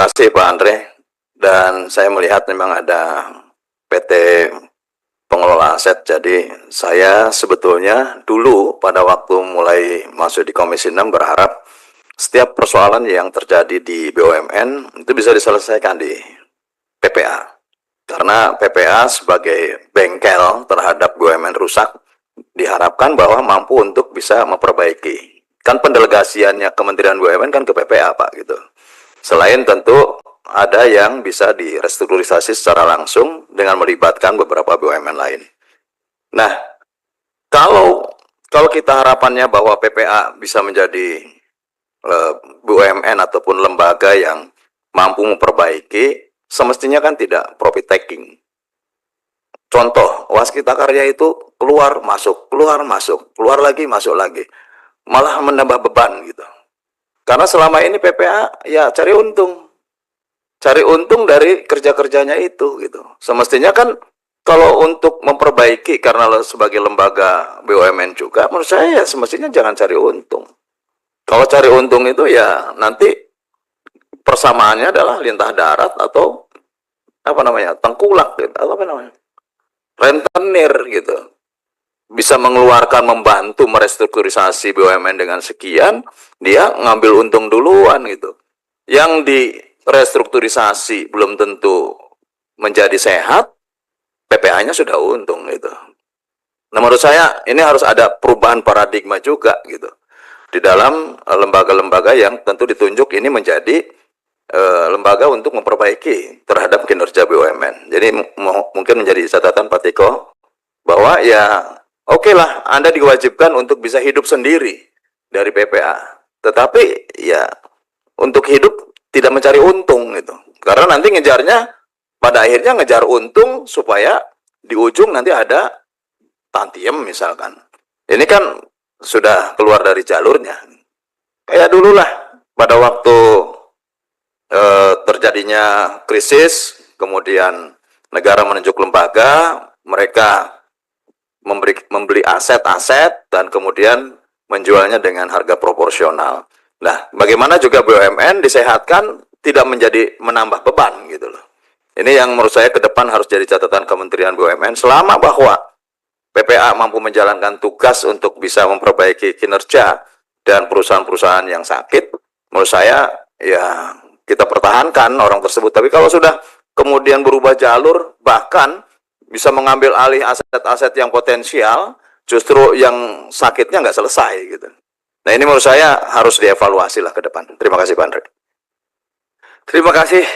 kasih Pak Andre. Dan saya melihat memang ada PT Pengelola Aset. Jadi saya sebetulnya dulu pada waktu mulai masuk di Komisi 6 berharap setiap persoalan yang terjadi di BUMN itu bisa diselesaikan di PPA. Karena PPA sebagai bengkel terhadap BUMN rusak diharapkan bahwa mampu untuk bisa memperbaiki. Kan pendelegasiannya Kementerian BUMN kan ke PPA Pak gitu. Selain tentu ada yang bisa direstrukturisasi secara langsung dengan melibatkan beberapa BUMN lain. Nah, kalau kita harapannya bahwa PPA bisa menjadi BUMN ataupun lembaga yang mampu memperbaiki, semestinya kan tidak profit taking. Contoh, Waskita Karya itu keluar masuk, keluar lagi masuk lagi, malah menambah beban gitu. Karena selama ini PPA ya cari untung dari kerja-kerjanya itu gitu. Semestinya kan kalau untuk memperbaiki karena sebagai lembaga BUMN juga, menurut saya ya semestinya jangan cari untung. Kalau cari untung itu ya nanti persamaannya adalah lintah darat atau apa namanya tengkulak gitu, atau apa namanya rentenir gitu. Bisa mengeluarkan, membantu merestrukturisasi BUMN dengan sekian, dia ngambil untung duluan gitu. Yang direstrukturisasi belum tentu menjadi sehat, PPA-nya sudah untung gitu. Nah, menurut saya ini harus ada perubahan paradigma juga gitu di dalam lembaga-lembaga yang tentu ditunjuk ini menjadi lembaga untuk memperbaiki terhadap kinerja BUMN. Jadi mungkin menjadi catatan Pak Tiko bahwa ya oke lah, Anda diwajibkan untuk bisa hidup sendiri dari PPA. Tetapi ya untuk hidup tidak mencari untung gitu. Karena nanti ngejarnya pada akhirnya ngejar untung supaya di ujung nanti ada tantiem misalkan. Ini kan sudah keluar dari jalurnya. Kayak dulu lah pada waktu terjadinya krisis, kemudian negara menunjuk lembaga, mereka membeli aset-aset dan kemudian menjualnya dengan harga proporsional. Nah, bagaimana juga BUMN disehatkan tidak menjadi menambah beban gitu loh. Ini yang menurut saya ke depan harus jadi catatan Kementerian BUMN selama bahwa PPA mampu menjalankan tugas untuk bisa memperbaiki kinerja dan perusahaan-perusahaan yang sakit, menurut saya ya kita pertahankan orang tersebut. Tapi kalau sudah kemudian berubah jalur, bahkan bisa mengambil alih aset-aset yang potensial, justru yang sakitnya nggak selesai gitu. Nah, ini menurut saya harus dievaluasi lah ke depan. Terima kasih Pak Andre. Terima kasih